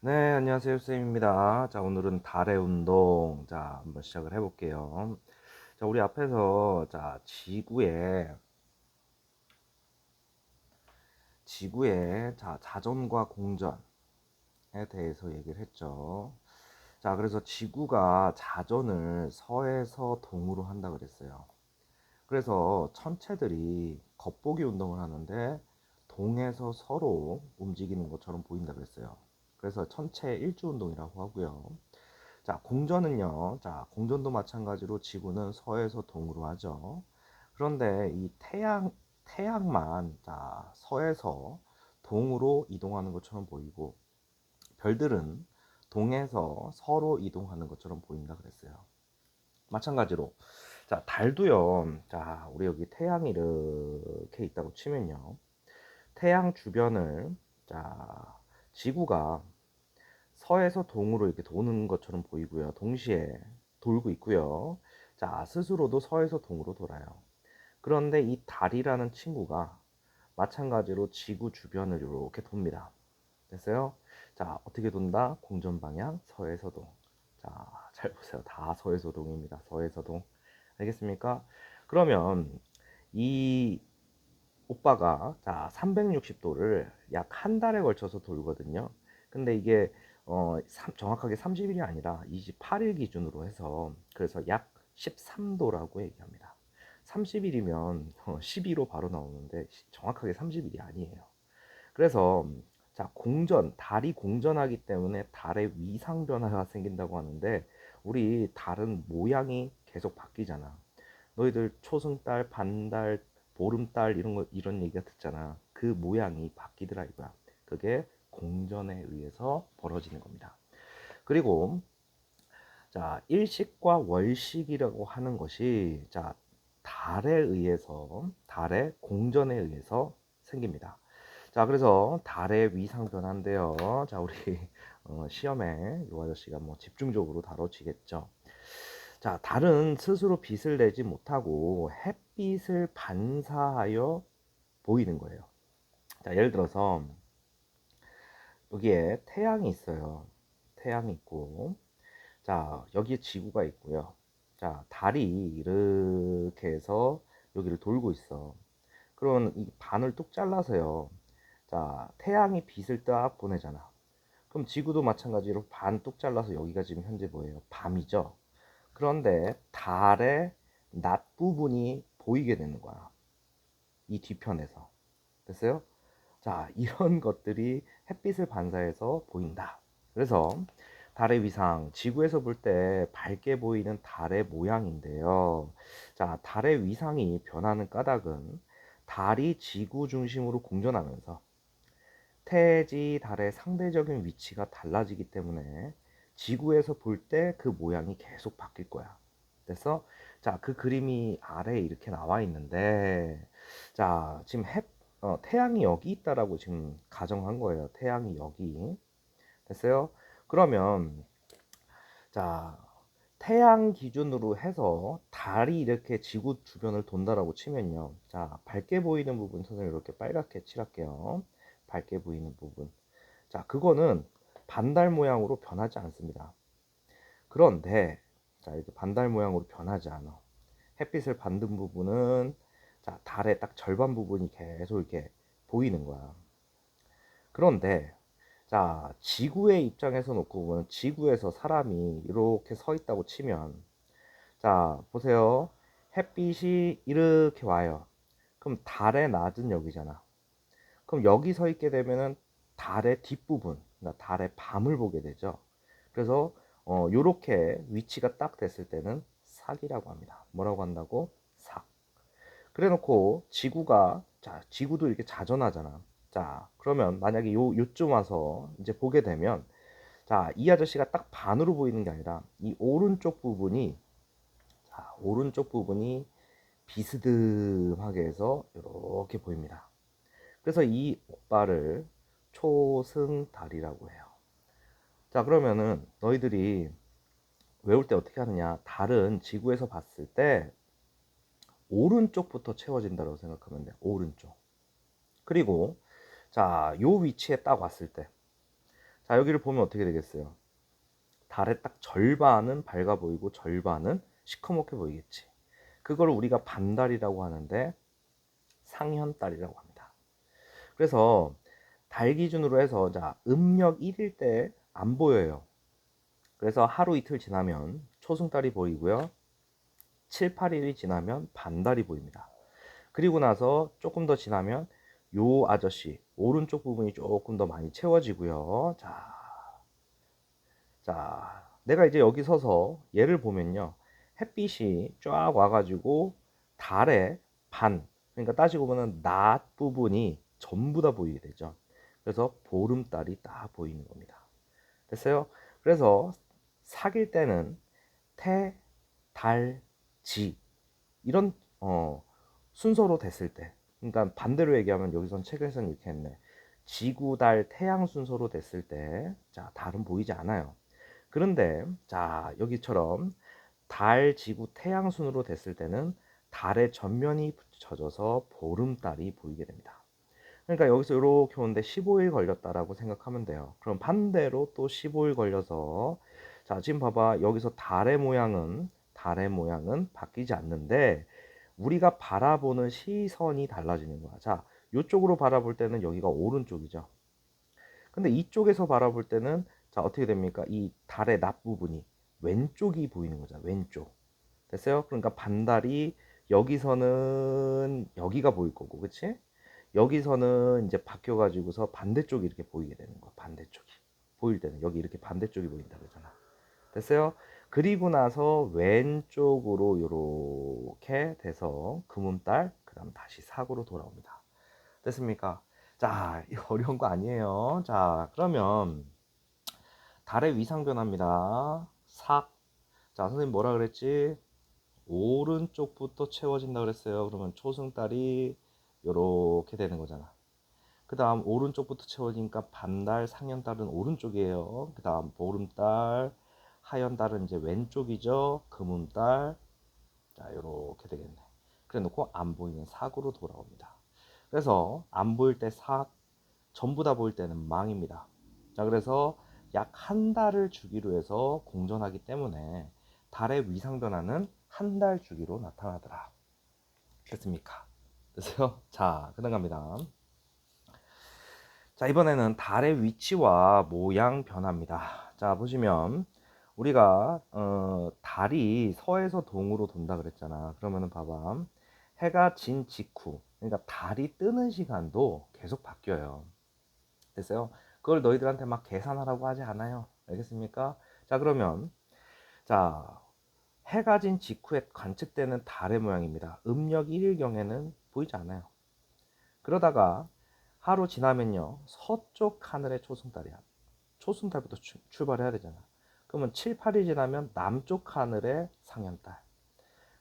네, 안녕하세요, 쌤입니다. 자, 오늘은 달의 운동. 자, 한번 시작을 해볼게요. 자, 우리 앞에서, 자, 지구의, 자, 자전과 공전에 대해서 얘기를 했죠. 자, 그래서 지구가 자전을 서에서 동으로 한다 그랬어요. 그래서 천체들이 겉보기 운동을 하는데 동에서 서로 움직이는 것처럼 보인다 그랬어요. 그래서 천체 일주 운동이라고 하고요. 자, 공전은요. 자, 공전도 마찬가지로 지구는 서에서 동으로 하죠. 그런데 이 태양만 자, 서에서 동으로 이동하는 것처럼 보이고 별들은 동에서 서로 이동하는 것처럼 보인다 그랬어요. 마찬가지로 자, 달도요. 자, 우리 여기 태양이 이렇게 있다고 치면요. 태양 주변을 자, 지구가 서에서 동으로 이렇게 도는 것처럼 보이고요. 동시에 돌고 있고요. 자, 스스로도 서에서 동으로 돌아요. 그런데 이 달이라는 친구가 마찬가지로 지구 주변을 이렇게 돕니다. 됐어요? 자, 어떻게 돈다? 공전 방향 서에서 동. 자, 잘 보세요. 다 서에서 동입니다. 서에서 동. 알겠습니까? 그러면 이 오빠가 자 360도를 약 한 달에 걸쳐서 돌거든요. 근데 이게 정확하게 30일이 아니라 28일 기준으로 해서 그래서 약 13도라고 얘기합니다. 30일이면 12로 바로 나오는데 정확하게 30일이 아니에요. 그래서 자 달이 공전하기 때문에 달의 위상 변화가 생긴다고 하는데 우리 달은 모양이 계속 바뀌잖아. 너희들 초승달, 반달, 보름달 이런 얘기가 듣잖아. 그 모양이 바뀌더라 이거야. 그게 공전에 의해서 벌어지는 겁니다. 그리고 자, 일식과 월식이라고 하는 것이 자, 달의 공전에 의해서 생깁니다. 자, 그래서 달의 위상 변화인데요. 자, 우리 시험에 요 아저씨가 뭐 집중적으로 다뤄지겠죠. 자, 달은 스스로 빛을 내지 못하고 햇빛을 반사하여 보이는 거예요. 자, 예를 들어서 여기에 태양이 있어요. 태양이 있고, 자, 여기에 지구가 있고요. 자, 달이 이렇게 해서 여기를 돌고 있어. 그럼 이 반을 뚝 잘라서요. 자, 태양이 빛을 딱 보내잖아. 그럼 지구도 마찬가지로 반 뚝 잘라서 여기가 지금 현재 뭐예요? 밤이죠. 그런데 달의 낮 부분이 보이게 되는 거야. 이 뒤편에서. 됐어요? 자, 이런 것들이 햇빛을 반사해서 보인다. 그래서 달의 위상, 지구에서 볼 때 밝게 보이는 달의 모양인데요. 자, 달의 위상이 변하는 까닭은 달이 지구 중심으로 공전하면서 태지 달의 상대적인 위치가 달라지기 때문에 지구에서 볼 때 그 모양이 계속 바뀔 거야. 그래서 자, 그 그림이 아래에 이렇게 나와 있는데 자, 지금 태양이 여기 있다라고 지금 가정한 거예요. 태양이 여기. 됐어요? 그러면 자, 태양 기준으로 해서 달이 이렇게 지구 주변을 돈다라고 치면요. 자, 밝게 보이는 부분 선생님 이렇게 빨갛게 칠할게요. 밝게 보이는 부분. 자, 그거는 반달 모양으로 변하지 않습니다. 그런데 자, 이렇게 반달 모양으로 변하지 않아. 햇빛을 받는 부분은 자, 달의 딱 절반 부분이 계속 이렇게 보이는 거야. 그런데 자, 지구의 입장에서 놓고 보면 지구에서 사람이 이렇게 서 있다고 치면 자, 보세요. 햇빛이 이렇게 와요. 그럼 달의 낮은 여기잖아. 그럼 여기 서 있게 되면은 달의 뒷부분, 그러니까 달의 밤을 보게 되죠. 그래서 요렇게 위치가 딱 됐을 때는 삭이라고 합니다. 뭐라고 한다고? 삭. 그래 놓고 지구도 이렇게 자전하잖아. 자, 그러면 만약에 요쯤 와서 이제 보게 되면 자, 이 아저씨가 딱 반으로 보이는 게 아니라 이 오른쪽 부분이 비스듬하게 해서 이렇게 보입니다. 그래서 이 오빠를 초승달이라고 해요. 자, 그러면은 너희들이 외울 때 어떻게 하느냐? 달은 지구에서 봤을 때 오른쪽부터 채워진다고 생각하면 돼. 오른쪽. 그리고 자, 요 위치에 딱 왔을 때. 자, 여기를 보면 어떻게 되겠어요? 달의 딱 절반은 밝아 보이고 절반은 시커멓게 보이겠지. 그걸 우리가 반달이라고 하는데 상현달이라고 합니다. 그래서 달 기준으로 해서 자, 음력 1일 때 안 보여요. 그래서 하루 이틀 지나면 초승달이 보이고요. 7, 8일이 지나면 반달이 보입니다. 그리고 나서 조금 더 지나면 요 아저씨 오른쪽 부분이 조금 더 많이 채워지고요. 자, 내가 이제 여기 서서 얘를 보면요. 햇빛이 쫙 와가지고 달의 반, 그러니까 따지고 보면 낮 부분이 전부 다 보이게 되죠. 그래서 보름달이 딱 보이는 겁니다. 됐어요? 그래서 사귈 때는 태, 달, 지 이런 순서로 됐을 때, 그러니까 반대로 얘기하면 여기선 책에서는 이렇게 했네. 지구, 달, 태양 순서로 됐을 때, 자, 달은 보이지 않아요. 그런데 자, 여기처럼 달, 지구, 태양 순으로 됐을 때는 달의 전면이 붙여져서 보름달이 보이게 됩니다. 그러니까 여기서 이렇게 오는데 15일 걸렸다라고 생각하면 돼요. 그럼 반대로 또 15일 걸려서 자, 지금 봐봐. 여기서 달의 모양은 바뀌지 않는데 우리가 바라보는 시선이 달라지는 거야. 자, 이쪽으로 바라볼 때는 여기가 오른쪽이죠. 근데 이쪽에서 바라볼 때는 자, 어떻게 됩니까? 이 달의 낮부분이 왼쪽이 보이는 거죠. 왼쪽. 됐어요? 그러니까 반달이 여기서는 여기가 보일 거고, 그치? 여기서는 이제 바뀌어 가지고서 반대쪽이 이렇게 보이게 되는 거야. 반대쪽이 보일 때는 여기 이렇게 반대쪽이 보인다 그러잖아. 됐어요? 그리고 나서 왼쪽으로 이렇게 돼서 금음달, 그다음 다시 사구로 돌아옵니다. 됐습니까? 자, 이거 어려운 거 아니에요. 자, 그러면 달의 위상 변화입니다. 삭. 자, 선생님 뭐라 그랬지? 오른쪽부터 채워진다 그랬어요. 그러면 초승달이 이렇게 되는 거잖아. 그 다음 오른쪽부터 채워지니까 반달, 상현달은 오른쪽이에요. 그 다음 보름달, 하현달은 이제 왼쪽이죠. 금음달. 자, 이렇게 되겠네. 그래 놓고 안 보이는 사구로 돌아옵니다. 그래서 안 보일 때 삭, 전부 다 보일 때는 망입니다. 자, 그래서 약 한 달을 주기로 해서 공전하기 때문에 달의 위상 변화는 한 달 주기로 나타나더라. 됐습니까? 됐어요? 자, 그다음 갑니다. 자, 이번에는 달의 위치와 모양 변화입니다. 자, 보시면 우리가 달이 서에서 동으로 돈다 그랬잖아. 그러면은 봐봐. 해가 진 직후, 그러니까 달이 뜨는 시간도 계속 바뀌어요. 됐어요? 그걸 너희들한테 막 계산하라고 하지 않아요. 알겠습니까? 자, 그러면 자, 해가 진 직후에 관측되는 달의 모양입니다. 음력 1일경에는 보이지 않아요. 그러다가 하루 지나면요, 서쪽 하늘에 초승달이야. 초승달부터 출발해야 되잖아. 그러면 7, 8일 지나면 남쪽 하늘에 상현달,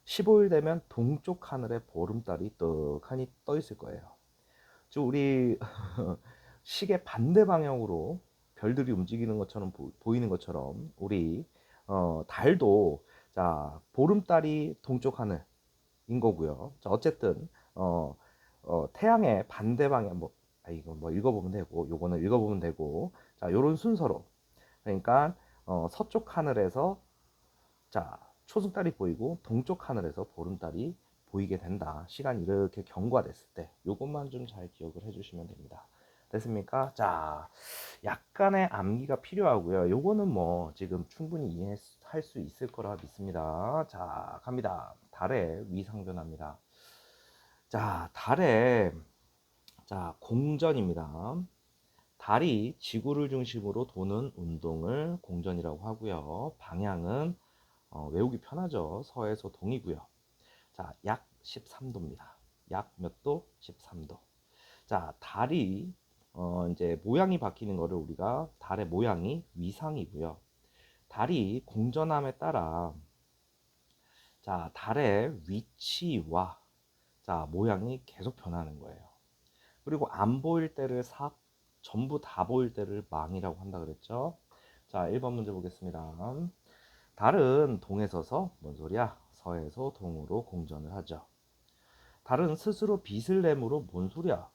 15일 되면 동쪽 하늘에 보름달이 떡하니 떠 있을 거예요. 즉 우리 시계 반대 방향으로 별들이 움직이는 것처럼 보이는 것처럼 우리 달도 자, 보름달이 동쪽 하늘인 거고요. 자, 어쨌든 태양의 반대 방향 이거 뭐 읽어보면 되고 요거는 읽어보면 되고 자, 요런 순서로 그러니까 서쪽 하늘에서 자, 초승달이 보이고 동쪽 하늘에서 보름달이 보이게 된다. 시간이 이렇게 경과됐을 때 요것만 좀 잘 기억을 해주시면 됩니다. 됐습니까? 자, 약간의 암기가 필요하고요. 요거는 뭐 지금 충분히 이해할 수 있을 거라 믿습니다. 자, 갑니다. 달의 위상 변화입니다. 자, 달의 자, 공전입니다. 달이 지구를 중심으로 도는 운동을 공전이라고 하고요. 방향은 외우기 편하죠. 서에서 동이고요. 자, 약 13도입니다. 약 몇 도? 13도. 자, 달이 이제 모양이 바뀌는 거를 우리가 달의 모양이 위상이고요. 달이 공전함에 따라 자, 달의 위치와 자, 모양이 계속 변하는 거예요. 그리고 안 보일 때를 삭, 전부 다 보일 때를 망이라고 한다 그랬죠. 자, 1번 문제 보겠습니다. 달은 동에 서서 뭔 소리야? 서에서 동으로 공전을 하죠. 달은 스스로 빛을 내므로 뭔 소리야?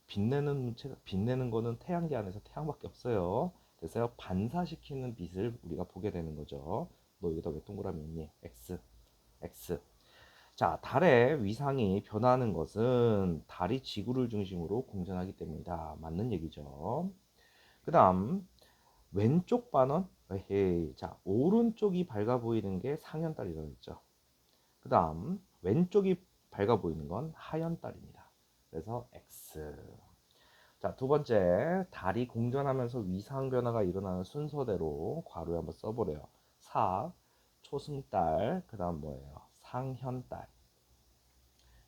빛내는 거는 태양계 안에서 태양밖에 없어요. 됐어요? 반사시키는 빛을 우리가 보게 되는 거죠. 너 여기다 왜 동그라미 있니? X, X. 자, 달의 위상이 변하는 것은 달이 지구를 중심으로 공전하기 때문이다. 맞는 얘기죠. 그 다음 왼쪽 반원, 에헤이. 자, 오른쪽이 밝아 보이는 게 상현달이라고 했죠. 그 다음 왼쪽이 밝아 보이는 건 하현달입니다. 그래서 X. 자, 두 번째, 달이 공전하면서 위상 변화가 일어나는 순서대로 괄호에 한번 써보래요. 사, 초승달, 그 다음 뭐예요? 상현달.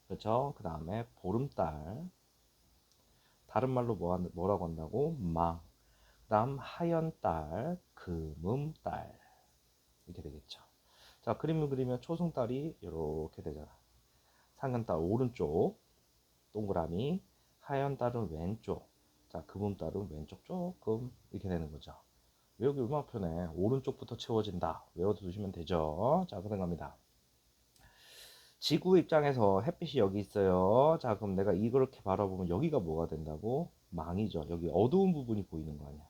그렇죠? 그 다음에 보름달. 다른 말로 뭐라고 한다고? 망. 그 다음 하연달, 금음달. 이렇게 되겠죠. 자, 그림을 그리면 초승달이 이렇게 되잖아. 상현달 오른쪽 동그라미, 하연달은 왼쪽. 자, 금음달은 왼쪽 조금 이렇게 되는 거죠. 외우기 얼마나 편해. 오른쪽부터 채워진다. 외워두시면 되죠. 자, 그런 겁니다. 지구 입장에서 햇빛이 여기 있어요. 자, 그럼 내가 이렇게 바라보면 여기가 뭐가 된다고? 망이죠. 여기 어두운 부분이 보이는 거 아니야.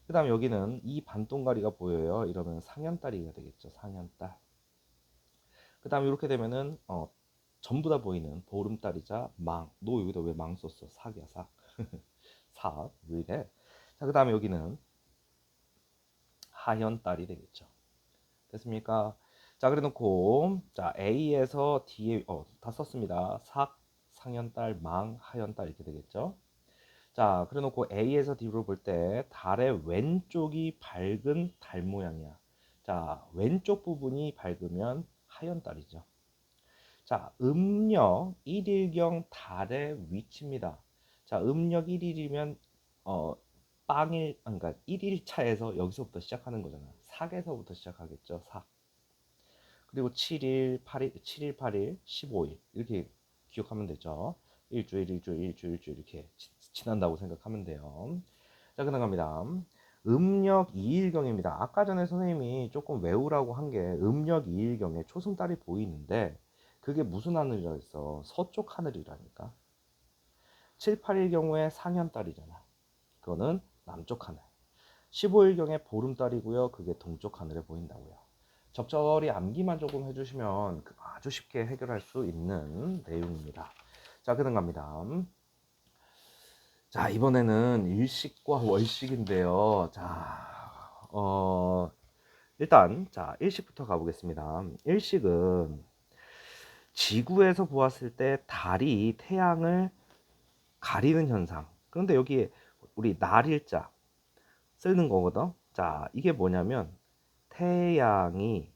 그 다음 여기는 이 반동가리가 보여요. 이러면 상현달이가 되겠죠. 상현달. 그 다음 이렇게 되면은 전부 다 보이는 보름달이자 망. 너 여기다 왜 망 썼어? 삭이야, 삭. 삭. 왜 이래? 자, 그 다음에 여기는 하현달이 되겠죠. 됐습니까? 자, 그래 놓고 자, A에서 D에 다 썼습니다. 삭, 상현달, 망, 하현달 이렇게 되겠죠. 자, 그래 놓고 A에서 D로 볼 때 달의 왼쪽이 밝은 달 모양이야. 자, 왼쪽 부분이 밝으면 하현달이죠. 자, 음력 1일경 달의 위치입니다. 자, 음력 1일이면 빵일, 그러니까 1일 차에서 여기서부터 시작하는 거잖아. 삭에서부터 시작하겠죠. 삭. 그리고 7일, 8일, 7일, 8일, 15일 이렇게 기억하면 되죠. 일주일, 일주일, 일주일, 일주일 이렇게 지난다고 생각하면 돼요. 자, 그다음 갑니다. 음력 2일경입니다. 아까 전에 선생님이 조금 외우라고 한 게 음력 2일경에 초승달이 보이는데 그게 무슨 하늘이라 했어? 서쪽 하늘이라니까. 7, 8일 경우에 상현달이잖아. 그거는 남쪽 하늘. 15일경에 보름달이고요. 그게 동쪽 하늘에 보인다고요. 적절히 암기만 조금 해주시면 아주 쉽게 해결할 수 있는 내용입니다. 자, 그다음 갑니다. 자, 이번에는 일식과 월식인데요. 자, 일단 자, 일식부터 가보겠습니다. 일식은 지구에서 보았을 때 달이 태양을 가리는 현상. 그런데 여기 우리 날일자 쓰는 거거든. 자, 이게 뭐냐면 태양이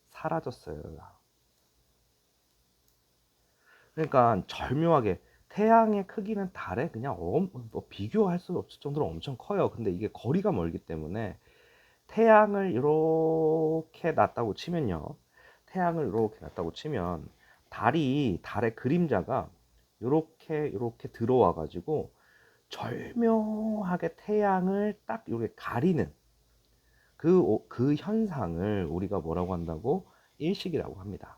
사라졌어요. 그러니까 절묘하게 태양의 크기는 달에 그냥 뭐 비교할 수 없을 정도로 엄청 커요. 근데 이게 거리가 멀기 때문에 태양을 이렇게 놨다고 치면요. 태양을 이렇게 놨다고 치면 달의 그림자가 이렇게 들어와 가지고 절묘하게 태양을 딱 이렇게 가리는 그 현상을 우리가 뭐라고 한다고? 일식이라고 합니다.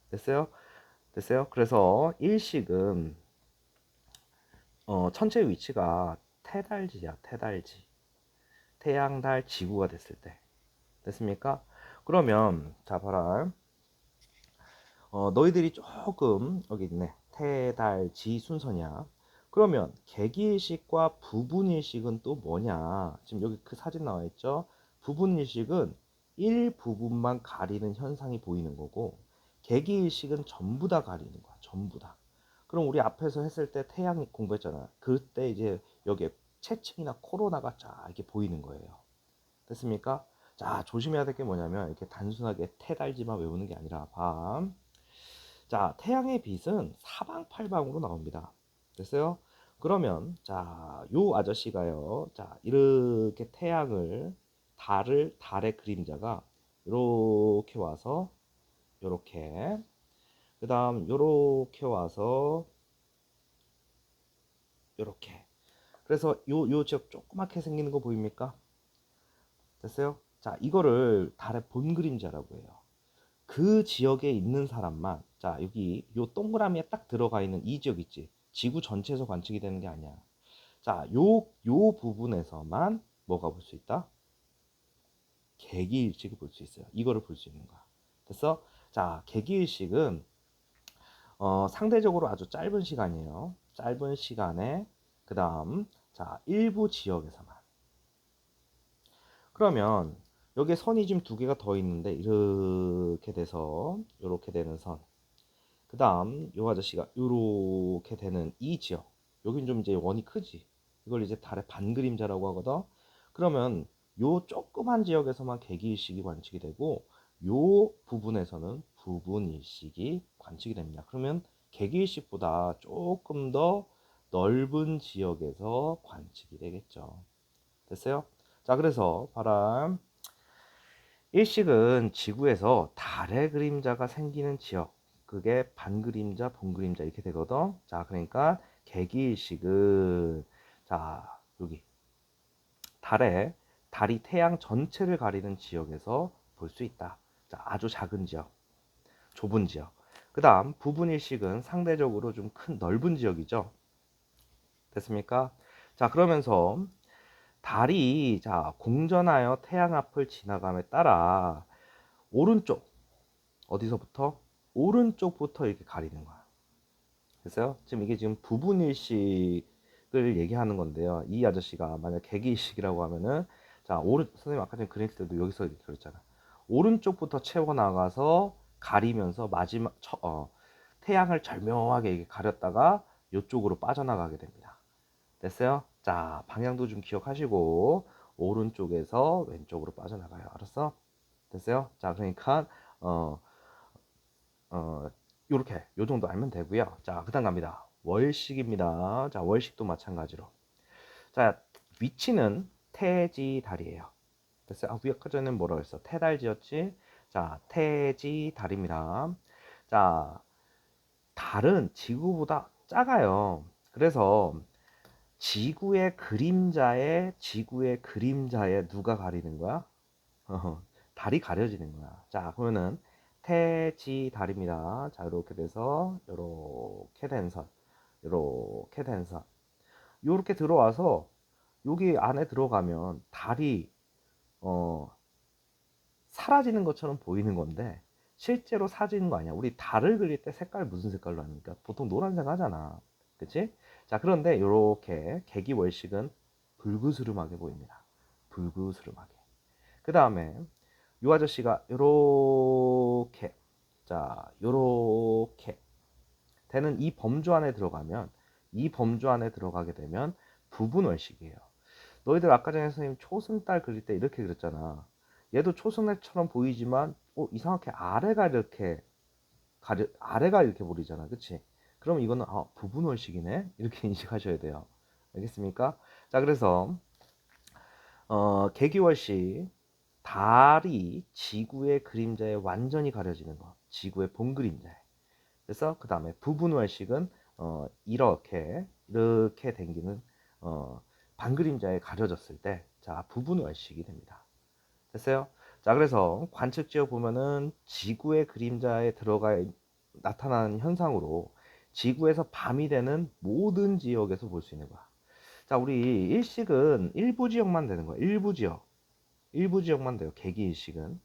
됐어요? 됐어요? 그래서 일식은 천체 위치가 태달지야, 태달지. 태양, 달, 지구가 됐을 때. 됐습니까? 그러면 자 봐라. 너희들이 조금 여기 있네. 태달지 순서냐? 그러면 개기일식과 부분일식은 또 뭐냐? 지금 여기 그 사진 나와 있죠? 부분일식은 일부분만 가리는 현상이 보이는 거고 개기일식은 전부 다 가리는 거야. 전부 다. 그럼 우리 앞에서 했을 때 태양 공부했잖아. 그때 이제 여기에 체증이나 코로나가 쫙 이렇게 보이는 거예요. 됐습니까? 자, 조심해야 될 게 뭐냐면 이렇게 단순하게 태달지만 외우는 게 아니라 밤. 자, 태양의 빛은 사방팔방으로 나옵니다. 됐어요? 그러면 자, 요 아저씨가요. 자, 이렇게 달의 그림자가 이렇게 와서 요렇게 그다음 요렇게 와서 요렇게 그래서 요 지역 조그맣게 생기는 거 보입니까? 됐어요? 자, 이거를 달의 본 그림자라고 해요. 그 지역에 있는 사람만, 자, 여기 요 동그라미에 딱 들어가 있는 이 지역 있지? 지구 전체에서 관측이 되는 게 아니야. 자, 요 부분에서만 뭐가 볼 수 있다? 개기일식을 볼 수 있어요. 이거를 볼 수 있는 거야. 됐어? 자, 개기일식은 상대적으로 아주 짧은 시간이에요. 짧은 시간에 그 다음 자 일부 지역에서만. 그러면 여기에 선이 지금 두 개가 더 있는데 이렇게 돼서 이렇게 되는 선. 그 다음 요 아저씨가 이렇게 되는 이 지역. 여긴 좀 이제 원이 크지. 이걸 이제 달의 반그림자라고 하거든. 그러면 요 조그만 지역에서만 개기일식이 관측이 되고 요 부분에서는 부분일식이 관측이 됩니다. 그러면 개기일식보다 조금 더 넓은 지역에서 관측이 되겠죠. 됐어요? 자, 그래서 봐라. 일식은 지구에서 달의 그림자가 생기는 지역. 그게 반그림자, 본그림자 이렇게 되거든. 자, 그러니까 개기일식은 자, 여기 달이 태양 전체를 가리는 지역에서 볼 수 있다. 자, 아주 작은 지역, 좁은 지역. 그다음 부분일식은 상대적으로 좀 큰 넓은 지역이죠. 됐습니까? 자, 그러면서 달이 자 공전하여 태양 앞을 지나감에 따라 오른쪽 어디서부터? 오른쪽부터 이렇게 가리는 거야. 됐어요? 지금 이게 지금 부분일식을 얘기하는 건데요. 이 아저씨가 만약 개기일식이라고 하면은 자 선생님 아까 전에 그랬을 때도 여기서 이렇게 그랬잖아. 오른쪽부터 채워 나가서 가리면서 태양을 절묘하게 이렇게 가렸다가 이쪽으로 빠져나가게 됩니다. 됐어요? 자, 방향도 좀 기억하시고 오른쪽에서 왼쪽으로 빠져나가요. 알았어? 됐어요? 자, 그러니까 어, 요렇게 요 정도 알면 되고요. 자, 그다음 갑니다. 월식입니다. 자, 월식도 마찬가지로. 자, 위치는 태지달이에요. 됐어요? 아, 아까 전에는 뭐라고 했어? 태달지였지? 자, 태지달입니다. 자, 달은 지구보다 작아요. 그래서 지구의 그림자에 누가 가리는 거야? 달이 가려지는 거야. 자, 그러면은 태지 달입니다. 자, 이렇게 돼서 이렇게 된 선, 이렇게 된 선. 이렇게 들어와서 여기 안에 들어가면 달이 어, 사라지는 것처럼 보이는 건데 실제로 사라지는 거 아니야. 우리 달을 그릴 때 색깔 무슨 색깔로 하니까 보통 노란색 하잖아. 그치? 자, 그런데 이렇게 개기월식은 불그스름하게 보입니다. 불그스름하게. 그 다음에 이 아저씨가 요렇게 자 요렇게 되는 이 범주 안에 들어가면 이 범주 안에 들어가게 되면 부분월식이에요. 너희들 아까 전에 선생님 초승달 그릴 때 이렇게 그렸잖아. 얘도 초승달처럼 보이지만 이상하게 아래가 이렇게 보이잖아. 그치? 그럼 이거는 부분월식이네 이렇게 인식하셔야 돼요. 알겠습니까? 자, 그래서 개기월식 달이 지구의 그림자에 완전히 가려지는 거. 지구의 본 그림자에. 그래서 그 다음에 부분월식은 이렇게 당기는 반그림자에 가려졌을 때 자 부분월식이 됩니다. 됐어요? 자, 그래서 관측지역 보면은 지구의 그림자에 들어가 나타나는 현상으로 지구에서 밤이 되는 모든 지역에서 볼 수 있는 거야. 자, 우리 일식은 일부 지역만 되는 거야. 일부 지역만 돼요. 개기일식은.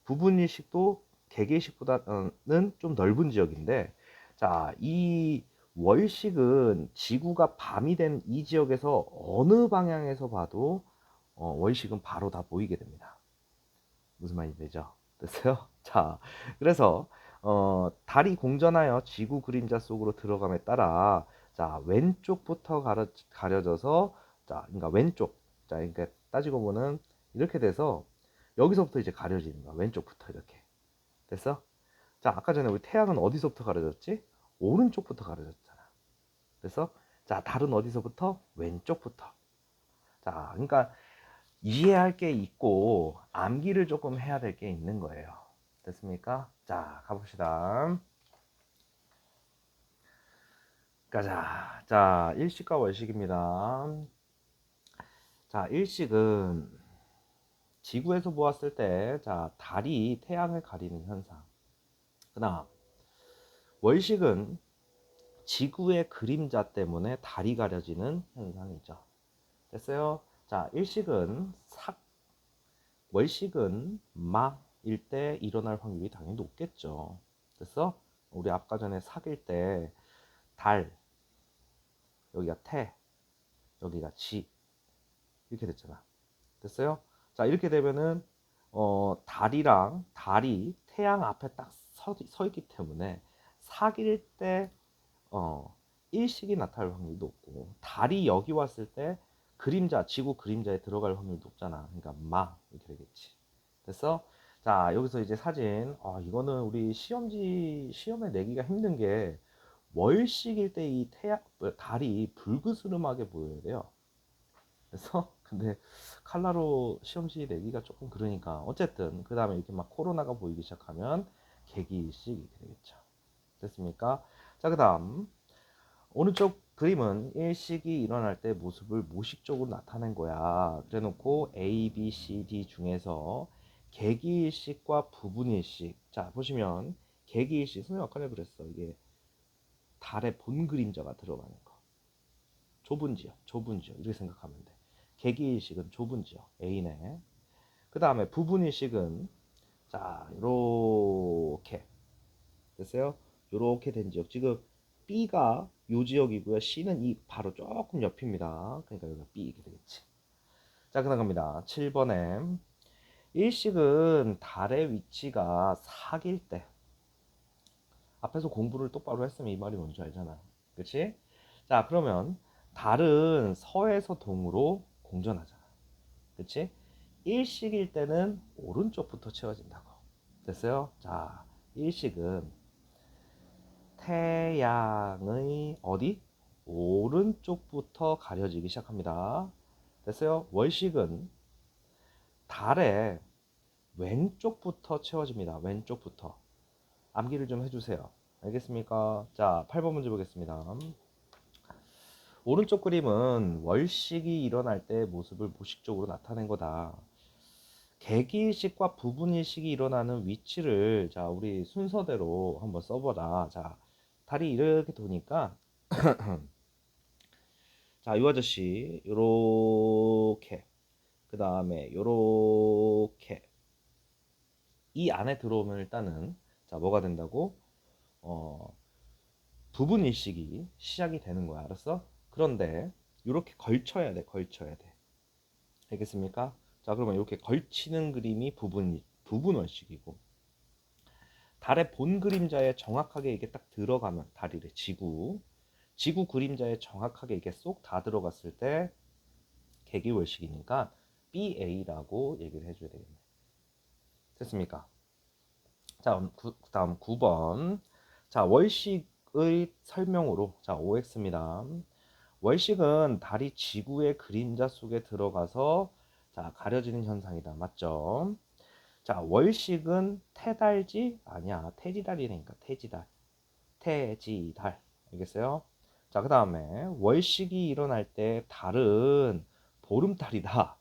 부분일식도 개개식보다는 좀 넓은 지역인데, 자, 이 월식은 지구가 밤이 된 이 지역에서 어느 방향에서 봐도 월식은 바로 다 보이게 됩니다. 무슨 말인지 되죠? 됐어요? 자, 그래서 달이 공전하여 지구 그림자 속으로 들어감에 따라 자 왼쪽부터 가려져서 자 그러니까 왼쪽 자 그러니까 따지고 보면 이렇게 돼서 여기서부터 이제 가려지는 거야. 왼쪽부터 이렇게 됐어? 자, 아까 전에 우리 태양은 어디서부터 가려졌지? 오른쪽부터 가려졌잖아. 그래서 자 달은 어디서부터? 왼쪽부터. 자, 그러니까 이해할 게 있고 암기를 조금 해야 될 게 있는 거예요. 됐습니까? 자, 가봅시다. 가자. 자, 일식과 월식입니다. 자, 일식은 지구에서 보았을 때, 자, 달이 태양을 가리는 현상. 그다음, 월식은 지구의 그림자 때문에 달이 가려지는 현상이죠. 됐어요? 자, 일식은 삭, 월식은 막일 때 일어날 확률이 당연히 높겠죠. 그래서 우리 아까 전에 삭일 때 달, 여기가 태, 여기가 지 이렇게 됐잖아. 됐어요? 자, 이렇게 되면은 달이 태양 앞에 딱 서 있기 때문에 사귈 때 일식이 나타날 확률이 높고, 달이 여기 왔을 때 그림자, 지구 그림자에 들어갈 확률이 높잖아. 그러니까 이렇게 되겠지. 됐어? 자, 여기서 이제 사진, 이거는 우리 시험에 내기가 힘든 게, 월식일 때 이 달이 불그스름하게 보여야 돼요. 그래서 근데 칼라로 시험지 내기가 조금 그러니까, 어쨌든 그 다음에 이렇게 막 코로나가 보이기 시작하면 개기일식 이렇게 되겠죠. 됐습니까? 자, 그 다음 오른쪽 그림은 일식이 일어날 때 모습을 무의식적으로 나타낸 거야. 그래 놓고 A, B, C, D 중에서 개기일식과 부분일식, 자 보시면 개기일식, 선생님 아까 전에 그랬어. 이게 달의 본 그림자가 들어가는 거, 좁은 지역 이렇게 생각하면 돼. 개기일식은 좁은 지역 A네. 그 다음에 부분일식은, 자 요렇게 됐어요. 요렇게 된 지역, 지금 B가 요 지역이고요, C는 이 바로 조금 옆입니다. 그러니까 여기가 B 이렇게 되겠지. 자, 그다음 갑니다. 7번에 일식은 달의 위치가 사귈 때, 앞에서 공부를 똑바로 했으면 이 말이 뭔지 알잖아. 그치? 자, 그러면 달은 서에서 동으로 공전하잖아. 그치? 일식일 때는 오른쪽부터 채워진다고. 됐어요? 자, 일식은 태양의 어디? 오른쪽부터 가려지기 시작합니다. 됐어요? 월식은 달의 왼쪽부터 채워집니다. 왼쪽부터. 암기를 좀 해주세요. 알겠습니까? 자, 8번 문제 보겠습니다. 오른쪽 그림은 월식이 일어날 때 모습을 무의식적으로 나타낸 거다. 개기일식과 부분일식이 일어나는 위치를, 자 우리 순서대로 한번 써보라. 자, 달이 이렇게 도니까 자, 이 아저씨 요렇게, 그 다음에 요렇게 이 안에 들어오면 일단은, 자 뭐가 된다고? 어 부분 일식이 시작이 되는 거야. 알았어? 그런데 이렇게 걸쳐야 돼. 걸쳐야 돼. 알겠습니까? 자, 그러면 이렇게 걸치는 그림이 부분 월식이고, 달의 본 그림자에 정확하게 이게 딱 들어가면, 달이래, 지구 그림자에 정확하게 이게 쏙 다 들어갔을 때 개기월식이니까 BA라고 얘기를 해줘야 되겠네. 됐습니까? 자, 다음 9번. 자, 월식의 설명으로, 자, OX입니다. 월식은 달이 지구의 그림자 속에 들어가서, 자, 가려지는 현상이다. 맞죠? 자, 월식은 태달지 아니야. 태지달이니까 태지달. 태지달. 알겠어요? 자, 그 다음에 월식이 일어날 때 달은 보름달이다.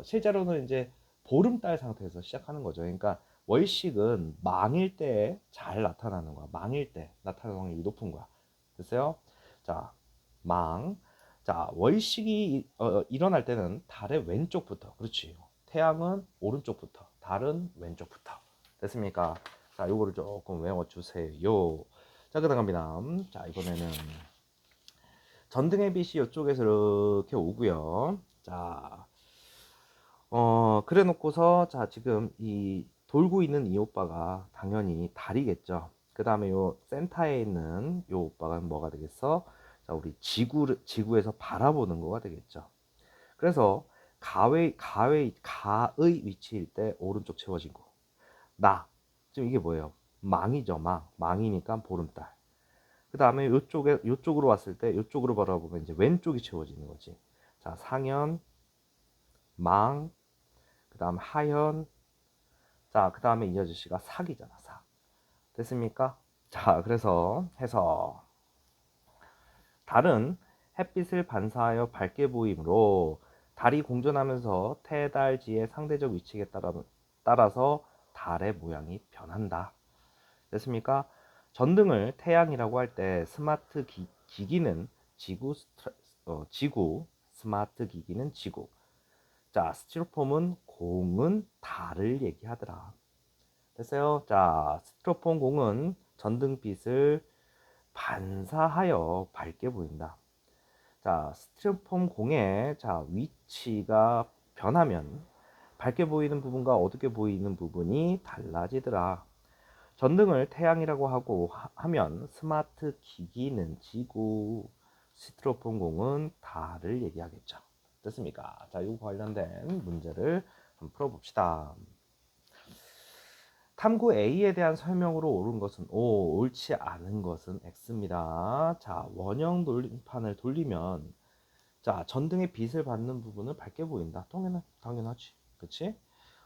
실제로는 이제 보름달 상태에서 시작하는 거죠. 그러니까 월식은 망일 때 잘 나타나는 거야. 망일 때 나타나는 확률이 높은 거야. 됐어요? 자, 망. 자, 월식이 일어날 때는 달의 왼쪽부터. 그렇지. 태양은 오른쪽부터, 달은 왼쪽부터. 됐습니까? 자, 요거를 조금 외워주세요. 자, 그다음 갑니다. 자, 이번에는 전등의 빛이 이쪽에서 이렇게 오고요. 자, 그래 놓고서, 자, 지금 이 돌고 있는 이 오빠가 당연히 달이겠죠. 그 다음에 요 센터에 있는 요 오빠가 뭐가 되겠어? 자, 우리 지구에서 바라보는 거가 되겠죠. 그래서 가의 위치일 때 오른쪽 채워지고, 지금 이게 뭐예요? 망이죠, 망이니까 보름달. 그 다음에 요쪽으로 왔을 때, 요쪽으로 바라보면 이제 왼쪽이 채워지는 거지. 자, 상현, 망, 그 다음 하현, 자, 그 다음에 이 아저씨가 삭이잖아, 삭. 됐습니까? 자, 그래서 해서 달은 햇빛을 반사하여 밝게 보이므로, 달이 공전하면서 태달지의 상대적 위치에 따라서 달의 모양이 변한다. 됐습니까? 전등을 태양이라고 할 때 스마트 기기는 지구 스마트 기기는 지구. 자, 스티로폼은 공은 달을 얘기하더라. 됐어요? 자, 스티로폼 공은 전등빛을 반사하여 밝게 보인다. 자, 스티로폼 공의 자, 위치가 변하면 밝게 보이는 부분과 어둡게 보이는 부분이 달라지더라. 전등을 태양이라고 하면 스마트 기기는 지구, 스티로폼 공은 달을 얘기하겠죠. 됐습니까? 자, 이거 관련된 문제를 한번 풀어봅시다. 탐구 A에 대한 설명으로 옳은 것은 O, 옳지 않은 것은 X입니다. 자, 원형 돌림판을 돌리면 자, 전등의 빛을 받는 부분은 밝게 보인다. 당연하지. 그치?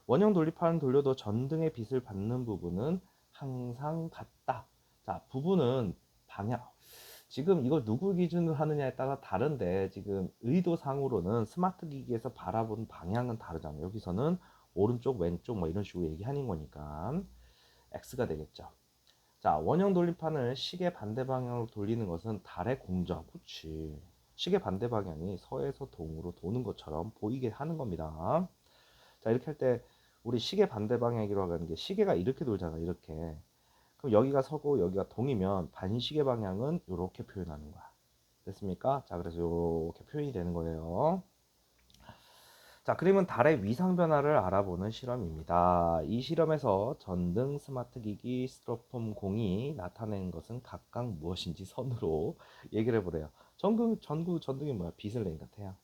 원형 돌림판을 돌려도 전등의 빛을 받는 부분은 항상 같다. 자, 부분은 방향. 지금 이걸 누구 기준으로 하느냐에 따라 다른데 지금 의도상으로는 스마트 기기에서 바라본 방향은 다르잖아요. 여기서는 오른쪽, 왼쪽 뭐 이런 식으로 얘기하는 거니까 X가 되겠죠. 자, 원형 돌림판을 시계 반대 방향으로 돌리는 것은 달의 공전. 그치. 시계 반대 방향이 서에서 동으로 도는 것처럼 보이게 하는 겁니다. 자, 이렇게 할 때 우리 시계 반대 방향이라고 하는 게 시계가 이렇게 돌잖아. 이렇게. 그럼 여기가 서고 여기가 동이면 반시계 방향은 이렇게 표현하는 거야. 됐습니까? 자, 그래서 이렇게 표현이 되는 거예요. 자, 그림은 달의 위상 변화를 알아보는 실험입니다. 이 실험에서 전등, 스마트 기기, 스티로폼 공이 나타낸 것은 각각 무엇인지 선으로 얘기를 해보래요. 전등이 뭐야? 빛을 내니까 태양.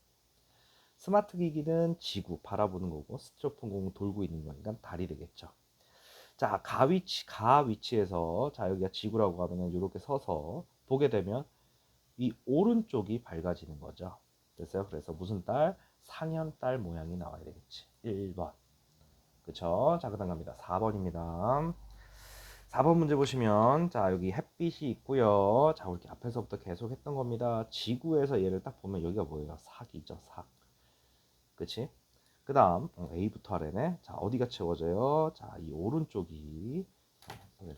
스마트 기기는 지구 바라보는 거고, 스티로폼 공은 돌고 있는 거니까 달이 되겠죠. 자, 가 위치에서 자, 여기가 지구라고 하면 이렇게 서서 보게 되면 이 오른쪽이 밝아지는 거죠. 됐어요? 그래서 무슨 달? 상현달 모양이 나와야 되겠지. 1번. 그쵸? 자, 그 다음 갑니다. 4번입니다. 4번 문제 보시면 자, 여기 햇빛이 있고요. 자, 우리 앞에서부터 계속 했던 겁니다. 지구에서 얘를 딱 보면 여기가 뭐예요? 삭이죠. 삭. 그치? 그 다음 A부터 하래네. 자, 어디가 채워져요? 자, 이 오른쪽이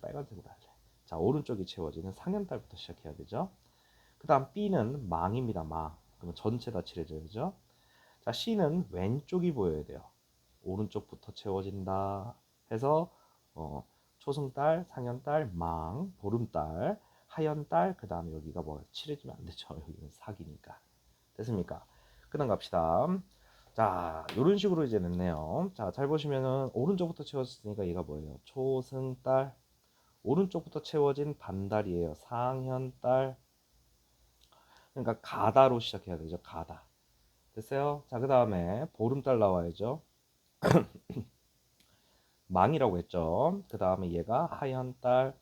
빨간색으로 할래. 자, 오른쪽이 채워지는 상현달부터 시작해야 되죠. 그 다음 B는 망입니다. 망. 그러면 전체 다 칠해져야죠. 자, C는 왼쪽이 보여야 돼요. 오른쪽부터 채워진다 해서 초승달, 상현달, 망, 보름달, 하현달, 그 다음에 여기가 뭐 칠해지면 안 되죠. 여기는 사기니까. 됐습니까? 그 다음 갑시다. 자, 이런 식으로 이제 냈네요. 자, 잘 보시면은 오른쪽부터 채워졌으니까 얘가 뭐예요? 초승달. 오른쪽부터 채워진 반달이에요. 상현달. 그러니까 가다로 시작해야 되죠. 가다. 됐어요? 자, 그 다음에 보름달 나와야죠. 망이라고 했죠. 그 다음에 얘가 하현달.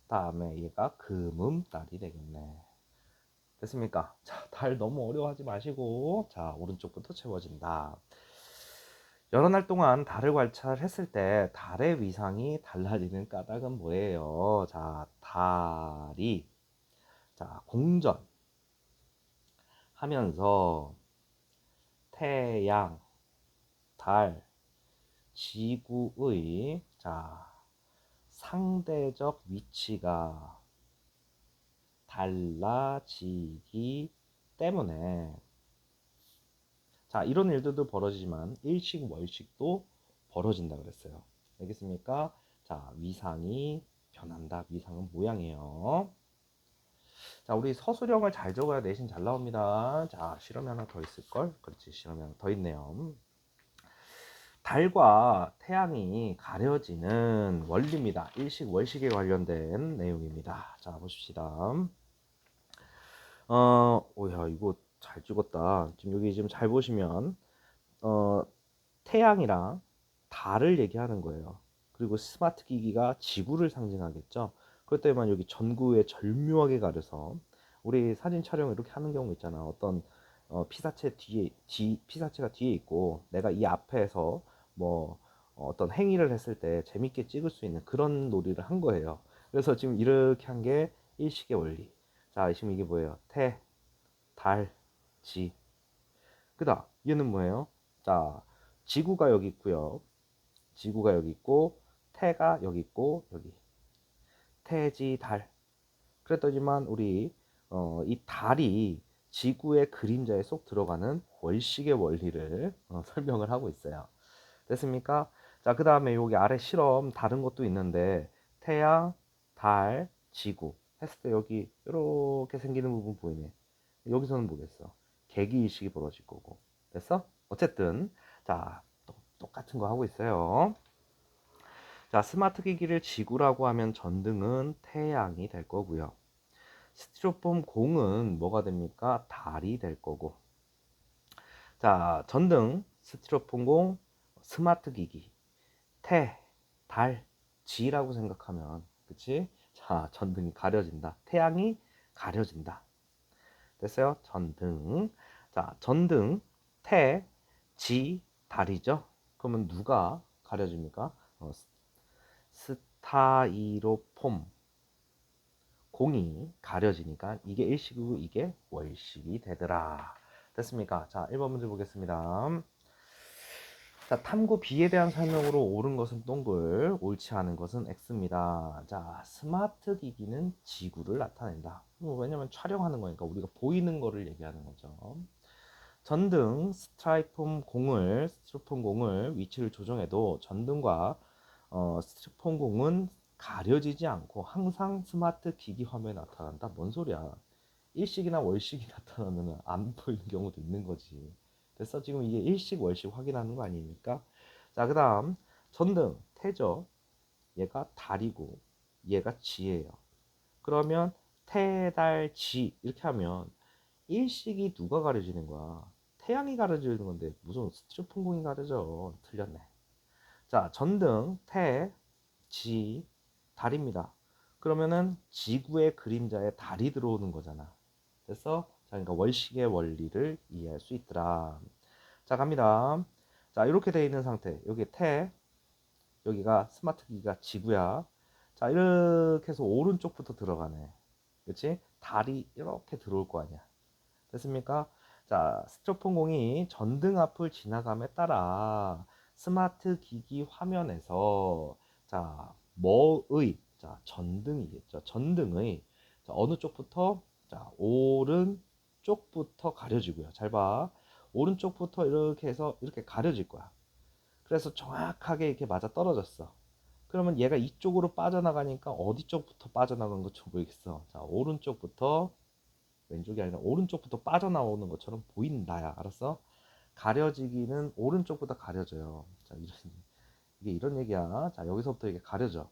다음에 얘가 금음달이 되겠네. 됐습니까? 자, 달 너무 어려워하지 마시고 자, 오른쪽부터 채워진다. 여러 날 동안 달을 관찰했을 때 달의 위상이 달라지는 까닭은 뭐예요? 자, 달이 자, 공전하면서 태양, 달, 지구의 자, 상대적 위치가 달라지기 때문에 자, 이런 일들도 벌어지지만 일식 월식도 벌어진다 그랬어요. 알겠습니까? 자, 위상이 변한다. 위상은 모양이에요. 자, 우리 서술형을 잘 적어야 내신 잘 나옵니다. 자, 실험이 하나 더 있을걸? 그렇지, 실험이 하나 더 있네요. 달과 태양이 가려지는 원리입니다. 일식 월식에 관련된 내용입니다. 자, 보십시다. 오야, 이거 잘 찍었다. 지금 여기 지금 잘 보시면 어, 태양이랑 달을 얘기하는 거예요. 그리고 스마트 기기가 지구를 상징하겠죠. 그렇 때만 여기 전구에 절묘하게 가려서 우리 사진 촬영 이렇게 하는 경우 있잖아. 어떤 피사체가 뒤에 있고 내가 이 앞에서 뭐 어떤 행위를 했을 때 재밌게 찍을 수 있는 그런 놀이를 한 거예요. 그래서 지금 이렇게 한 게 일식의 원리. 자, 지금 이게 뭐예요? 태, 달, 지. 그다음 얘는 뭐예요? 자, 지구가 여기 있고요. 지구가 여기 있고 태가 여기 있고 여기 태지 달. 그랬더니만 우리 이 달이 지구의 그림자에 쏙 들어가는 월식의 원리를 설명을 하고 있어요. 됐습니까? 자, 그 다음에 여기 아래 실험 다른 것도 있는데 태양, 달, 지구 했을 때 여기 이렇게 생기는 부분 보이네. 여기서는 뭐겠어? 개기이식이 벌어질 거고. 됐어? 어쨌든 자, 똑같은 거 하고 있어요. 자, 스마트 기기를 지구라고 하면 전등은 태양이 될 거고요. 스티로폼 공은 뭐가 됩니까? 달이 될 거고. 자, 전등, 스티로폼 공, 스마트 기기, 태, 달, 지라고 생각하면, 그치? 자, 전등이 가려진다. 태양이 가려진다. 됐어요? 전등. 자, 전등, 태, 지, 달이죠? 그러면 누가 가려집니까? 스타이로폼 공이 가려지니까 이게 일식이고 이게 월식이 되더라. 됐습니까? 자, 1번 문제 보겠습니다. 자, 탐구 B에 대한 설명으로 옳은 것은 동글, 옳지 않은 것은 X입니다. 자, 스마트 기기는 지구를 나타낸다. 왜냐면 촬영하는 거니까 우리가 보이는 거를 얘기하는 거죠. 전등 스티로폼 공을 위치를 조정해도 전등과 스티로폼 공은 가려지지 않고 항상 스마트 기기 화면에 나타난다. 뭔 소리야? 일식이나 월식이 나타나면 안 보이는 경우도 있는 거지. 그래서 지금 이게 일식, 월식 확인하는 거 아닙니까? 자, 그 다음 전등, 태죠. 얘가 달이고 얘가 지예요. 그러면 태, 달, 지 이렇게 하면 일식이 누가 가려지는 거야? 태양이 가려지는 건데 무슨 스티로폼 공이 가려져? 틀렸네. 자, 전등, 태, 지, 달입니다. 그러면은 지구의 그림자에 달이 들어오는 거잖아. 됐어? 자, 그러니까 월식의 원리를 이해할 수 있더라. 자, 갑니다. 자, 이렇게 돼 있는 상태. 여기 태, 여기가 스마트 기기가 지구야. 자, 이렇게 해서 오른쪽부터 들어가네. 그렇지? 달이 이렇게 들어올 거 아니야. 됐습니까? 자, 스티로폼 공이 전등 앞을 지나감에 따라 스마트 기기 화면에서 자, 자, 전등이겠죠. 전등의 자, 어느 쪽부터 자, 오른쪽부터 가려지고요. 잘 봐. 오른쪽부터 이렇게 해서 이렇게 가려질 거야. 그래서 정확하게 이렇게 맞아 떨어졌어. 그러면 얘가 이쪽으로 빠져나가니까 어디 쪽부터 빠져나간 것처럼 보이겠어. 자, 오른쪽부터 왼쪽이 아니라 오른쪽부터 빠져나오는 것처럼 보인다야. 알았어? 가려지기는 오른쪽보다 가려져요. 자, 이게 이런 얘기야. 자, 여기서부터 이게 가려져.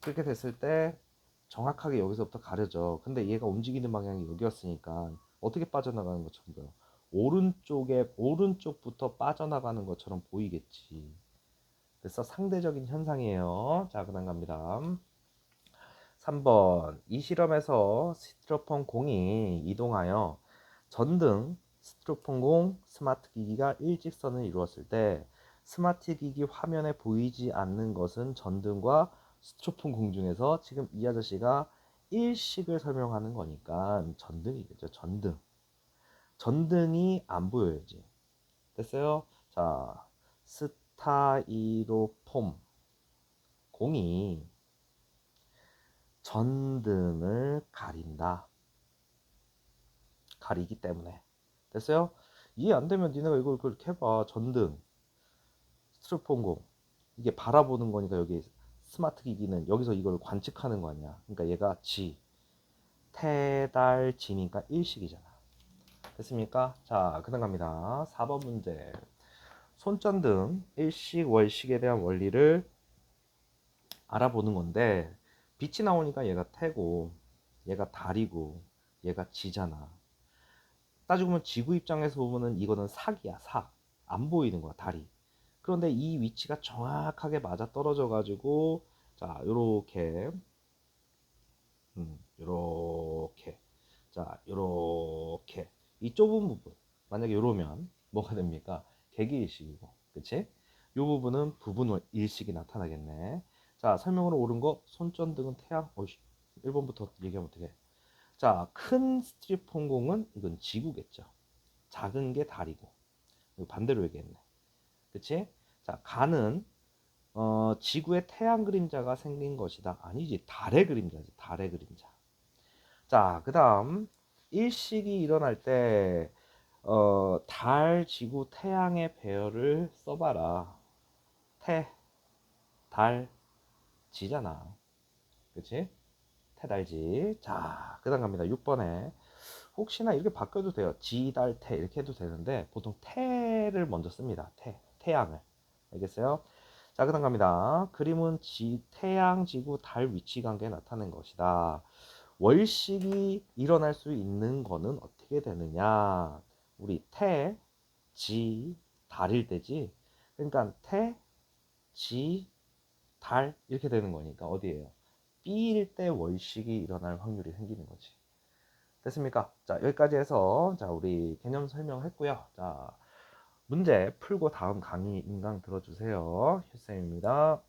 그렇게 됐을 때 정확하게 여기서부터 가려져. 근데 얘가 움직이는 방향이 여기였으니까 어떻게 빠져나가는 것처럼 보여? 오른쪽부터 빠져나가는 것처럼 보이겠지. 그래서 상대적인 현상이에요. 자, 그다음 갑니다. 3번. 이 실험에서 스티로폼 공이 이동하여 전등, 스티로폼 공, 스마트 기기가 일직선을 이루었을 때 스마트 기기 화면에 보이지 않는 것은 전등과 스티로폼 공 중에서 지금 이 아저씨가 일식을 설명하는 거니까 전등이겠죠. 전등. 전등이 안 보여야지. 됐어요? 자, 스타이로폼 공이 전등을 가린다. 가리기 때문에. 됐어요? 이해 안 되면 니네가 이걸 그렇게 해봐. 전등, 스티로폼공. 이게 바라보는 거니까 여기 스마트 기기는 여기서 이걸 관측하는 거 아니야. 그러니까 얘가 지, 태달 지니까 일식이잖아. 됐습니까? 자, 그다음 갑니다. 4번 문제. 손전등 일식, 월식에 대한 원리를 알아보는 건데 빛이 나오니까 얘가 태고 얘가 달이고 얘가 지잖아. 따지고 보면 지구 입장에서 보면은 이거는 삭이야, 삭. 안 보이는 거야, 달이. 그런데 이 위치가 정확하게 맞아 떨어져 가지고 자, 요렇게 요렇게 자, 요렇게 이 좁은 부분 만약에 요러면 뭐가 됩니까? 개기일식이고, 그치? 요 부분은 부분 일식이 나타나겠네. 자, 설명으로 옳은 거 손전등은 태양. 어이씨, 1번부터 얘기하면 어떻게? 자, 큰 스티로폼 공은 이건 지구겠죠. 작은 게 달이고. 이거 반대로 얘기했네. 그치? 자, 가는 지구의 태양 그림자가 생긴 것이다. 아니지, 달의 그림자지. 달의 그림자. 자, 그 다음 일식이 일어날 때 달, 지구, 태양의 배열을 써봐라. 태, 달, 지잖아. 그치? 태달지. 자, 그 다음 갑니다. 6번에. 혹시나 이렇게 바꿔도 돼요. 지, 달, 태 이렇게 해도 되는데 보통 태를 먼저 씁니다. 태양을. 알겠어요? 자, 그 다음 갑니다. 그림은 태양, 지구, 달 위치 관계에 나타낸 것이다. 월식이 일어날 수 있는 거는 어떻게 되느냐? 우리 태, 지, 달일 때지. 그러니까 태, 지, 달 이렇게 되는 거니까 어디예요? B일 때 월식이 일어날 확률이 생기는 거지. 됐습니까? 자, 여기까지 해서 자, 우리 개념 설명했고요. 자, 문제 풀고 다음 강의 인강 들어주세요. 휴쌤입니다.